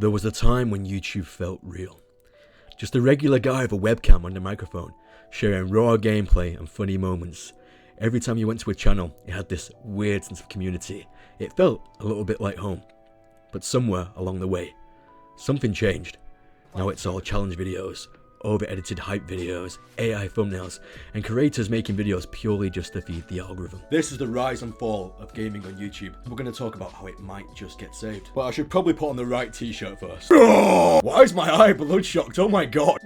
There was a time when YouTube felt real. Just a regular guy with a webcam and a microphone, sharing raw gameplay and funny moments. Every time you went to a channel, it had this weird sense of community. It felt a little bit like home. But somewhere along the way, something changed. Now it's all challenge videos, over-edited hype videos, AI thumbnails, and creators making videos purely just to feed the algorithm. This is the rise and fall of gaming on YouTube. We're going to talk about how it might just get saved. But I should probably put on the right t-shirt first. Oh, why is my eye bloodshot? Oh my god.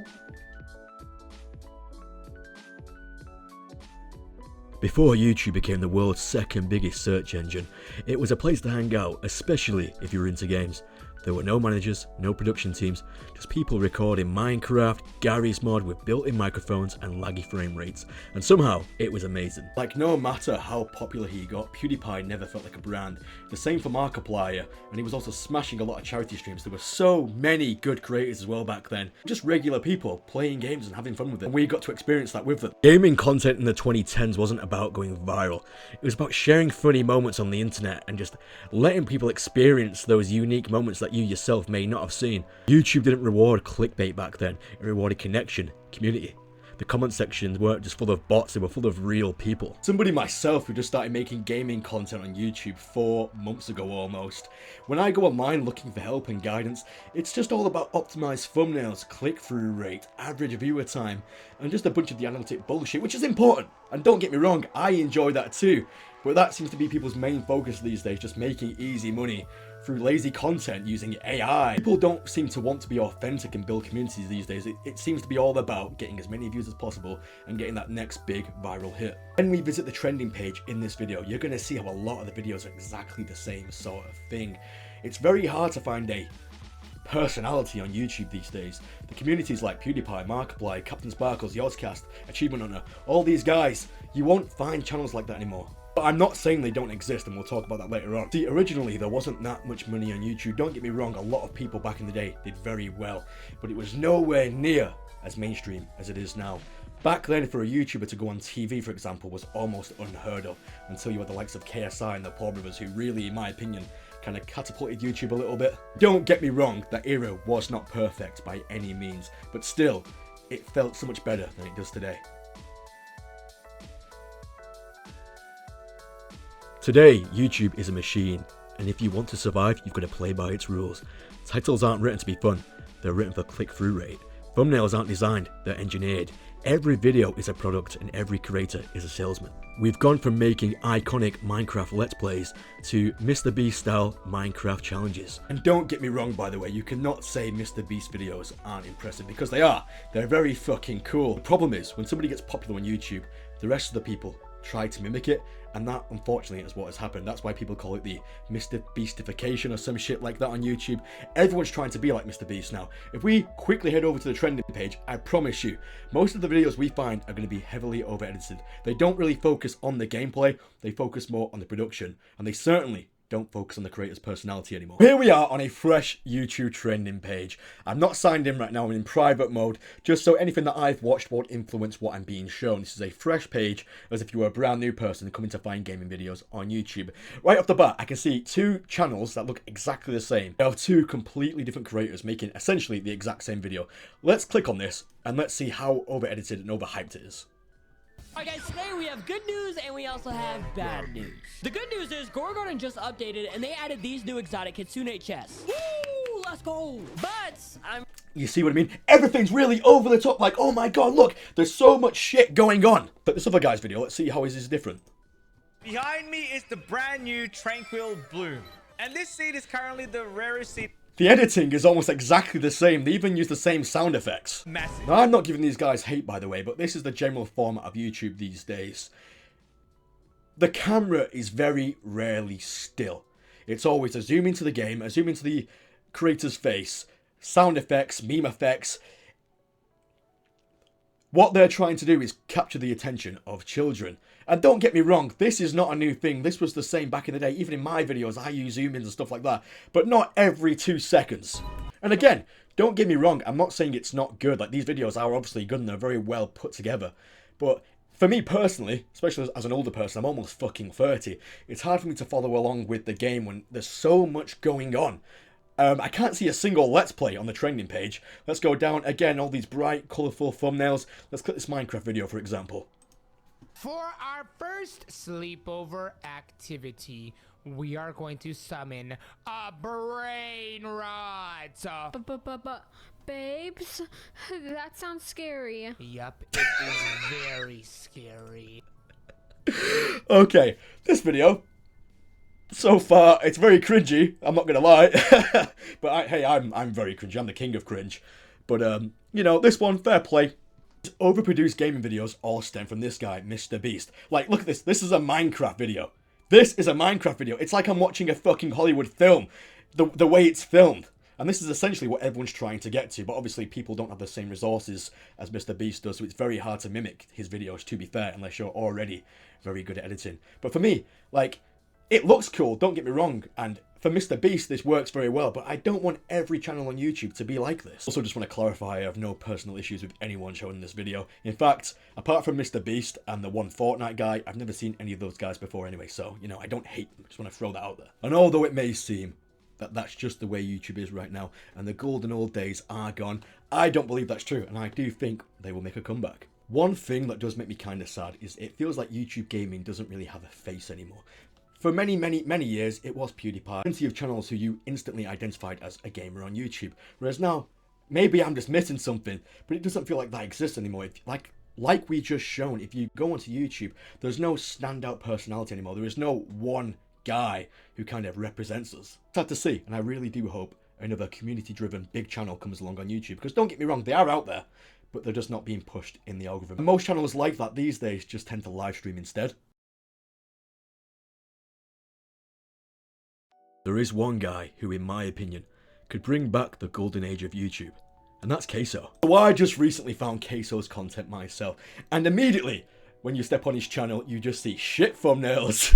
Before YouTube became the world's second biggest search engine, it was a place to hang out, especially if you were into games. There were no managers, no production teams, just people recording Minecraft, Garry's Mod with built-in microphones and laggy frame rates. And somehow, it was amazing. Like, no matter how popular he got, PewDiePie never felt like a brand. The same for Markiplier, and he was also smashing a lot of charity streams. There were so many good creators as well back then. Just regular people playing games and having fun with it. And we got to experience that with them. Gaming content in the 2010s wasn't about going viral. It was about sharing funny moments on the internet and just letting people experience those unique moments that you yourself may not have seen. YouTube didn't reward clickbait back then, it rewarded connection, community. The comment sections weren't just full of bots, they were full of real people. Somebody myself who just started making gaming content on YouTube 4 months ago almost. When I go online looking for help and guidance, it's just all about optimized thumbnails, click-through rate, average viewer time, and just a bunch of the analytic bullshit, which is important. And don't get me wrong, I enjoy that too. But that seems to be people's main focus these days, just making easy money through lazy content using AI. People don't seem to want to be authentic and build communities these days. It seems to be all about getting as many views as possible and getting that next big viral hit. When we visit the trending page in this video, you're going to see how a lot of the videos are exactly the same sort of thing. It's very hard to find a personality on YouTube these days. The communities like PewDiePie, Markiplier, Captain Sparkles, Yogscast, Achievement Hunter, all these guys, you won't find channels like that anymore. But I'm not saying they don't exist, and we'll talk about that later on. See, originally there wasn't that much money on YouTube. Don't get me wrong, a lot of people back in the day did very well, but it was nowhere near as mainstream as it is now. Back then, for a YouTuber to go on TV, for example, was almost unheard of, until you had the likes of Caseoh and the Paul brothers, who really, in my opinion, kind of catapulted YouTube a little bit. Don't get me wrong, that era was not perfect by any means, but still, it felt so much better than it does today. Today, YouTube is a machine, and if you want to survive, you've got to play by its rules. Titles aren't written to be fun, they're written for click-through rate. Thumbnails aren't designed, they're engineered. Every video is a product, and every creator is a salesman. We've gone from making iconic Minecraft Let's Plays to Mr. Beast style Minecraft challenges. And don't get me wrong, by the way, you cannot say Mr. Beast videos aren't impressive, because they are. They're very fucking cool. The problem is, when somebody gets popular on YouTube, the rest of the people try to mimic it, and that unfortunately is what has happened. That's why people call it the Mr. Beastification or some shit like that on YouTube. Everyone's trying to be like Mr. Beast now. If we quickly head over to the trending page, I promise you, most of the videos we find are going to be heavily over-edited. They don't really focus on the gameplay, they focus more on the production, and they certainly don't focus on the creator's personality anymore. Here we are on a fresh YouTube trending page. I'm not signed in right now, I'm in private mode, just so anything that I've watched won't influence what I'm being shown. This is a fresh page, as if you were a brand new person coming to find gaming videos on YouTube. Right off the bat, I can see two channels that look exactly the same. They have two completely different creators making essentially the exact same video. Let's click on this, and let's see how over-edited and overhyped it is. Alright guys, today we have good news and we also have bad news. The good news is Gorgon just updated and they added these new exotic Kitsune chests. Woo! Let's go! But You see what I mean? Everything's really over the top, like, oh my god, look, there's so much shit going on. But this other guy's video, let's see how his is different. Behind me is the brand new Tranquil Bloom. And this seed is currently the rarest seed. The editing is almost exactly the same. They even use the same sound effects. Massive. Now, I'm not giving these guys hate, by the way, but this is the general format of YouTube these days. The camera is very rarely still. It's always a zoom into the game, a zoom into the creator's face, sound effects, meme effects. What they're trying to do is capture the attention of children. And don't get me wrong, this is not a new thing. This was the same back in the day. Even in my videos, I use zoom-ins and stuff like that. But not every 2 seconds. And again, don't get me wrong, I'm not saying it's not good. Like, these videos are obviously good and they're very well put together. But for me personally, especially as an older person, I'm almost fucking 30. It's hard for me to follow along with the game when there's so much going on. I can't see a single Let's Play on the trending page. Let's go down again, all these bright, colourful thumbnails. Let's click this Minecraft video, for example. For our first sleepover activity, we are going to summon a brain rot. Babes, that sounds scary. Yup, it is very scary. Okay, this video, so far, it's very cringy, I'm not gonna lie. But hey, I'm very cringy, I'm the king of cringe. But, you know, this one, fair play. Overproduced gaming videos all stem from this guy, Mr. Beast. Like, look at this. This is a Minecraft video. This is a Minecraft video. It's like I'm watching a fucking Hollywood film. The way it's filmed. And this is essentially what everyone's trying to get to. But obviously, people don't have the same resources as Mr. Beast does. So it's very hard to mimic his videos, to be fair, unless you're already very good at editing. But for me, like, it looks cool, don't get me wrong. And for Mr. Beast, this works very well, but I don't want every channel on YouTube to be like this. Also, just want to clarify, I have no personal issues with anyone shown in this video. In fact, apart from Mr. Beast and the one Fortnite guy, I've never seen any of those guys before anyway, so, you know, I don't hate them. I just want to throw that out there. And although it may seem that that's just the way YouTube is right now, and the golden old days are gone, I don't believe that's true, and I do think they will make a comeback. One thing that does make me kind of sad is it feels like YouTube gaming doesn't really have a face anymore. For many years, it was PewDiePie. Plenty of channels who you instantly identified as a gamer on YouTube. Whereas now, maybe I'm just missing something, but it doesn't feel like that exists anymore. Like we just shown, if you go onto YouTube, there's no standout personality anymore. There is no one guy who kind of represents us. Sad to see, and I really do hope another community-driven big channel comes along on YouTube. Because don't get me wrong, they are out there, but they're just not being pushed in the algorithm. And most channels like that these days just tend to live stream instead. There is one guy who, in my opinion, could bring back the golden age of YouTube, and that's Caseoh. So I just recently found Caseoh's content myself, and immediately, when you step on his channel, you just see shit thumbnails,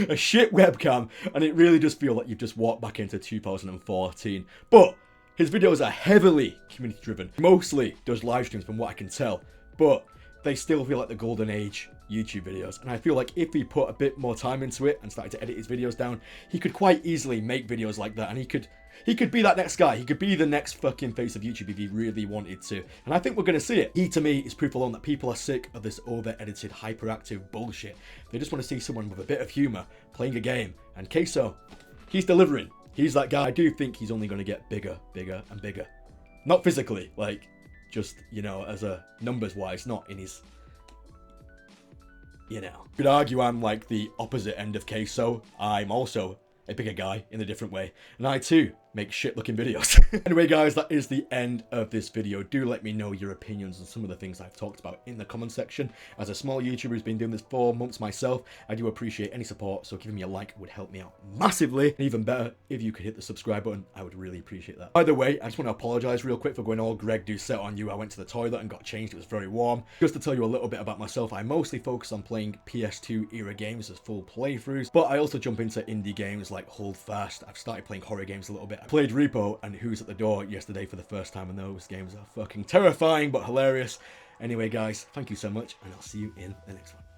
a shit webcam, and it really does feel like you've just walked back into 2014. But his videos are heavily community driven, mostly does live streams from what I can tell, but they still feel like the golden age YouTube videos. And I feel like if he put a bit more time into it and started to edit his videos down, he could quite easily make videos like that. And he could be that next guy. He could be the next fucking face of YouTube if he really wanted to. And I think we're going to see it. He, to me, is proof alone that people are sick of this over-edited, hyperactive bullshit. They just want to see someone with a bit of humor playing a game. And Caseoh, he's delivering. He's that guy. I do think he's only going to get bigger, bigger, and bigger. Not physically, like, just, you know, as a numbers-wise, not in his... You know, could argue I'm like the opposite end of Caseoh. I'm also a bigger guy in a different way, and I too make shit looking videos. Anyway guys, that is the end of this video. Do let me know your opinions on some of the things I've talked about in the comment section. As a small YouTuber who's been doing this for months myself, I do appreciate any support, so giving me a like would help me out massively. And even better, if you could hit the subscribe button, I would really appreciate that. By the way, I just want to apologize real quick for going all Greg Doucette on you. I went to the toilet and got changed. It was very warm. Just to tell you a little bit about myself, I mostly focus on playing PS2 era games as full playthroughs, but I also jump into indie games like Hold Fast. I've started playing horror games a little bit. I played Repo and Who's at the Door yesterday for the first time, and those games are fucking terrifying but hilarious. Anyway guys, thank you so much, and I'll see you in the next one.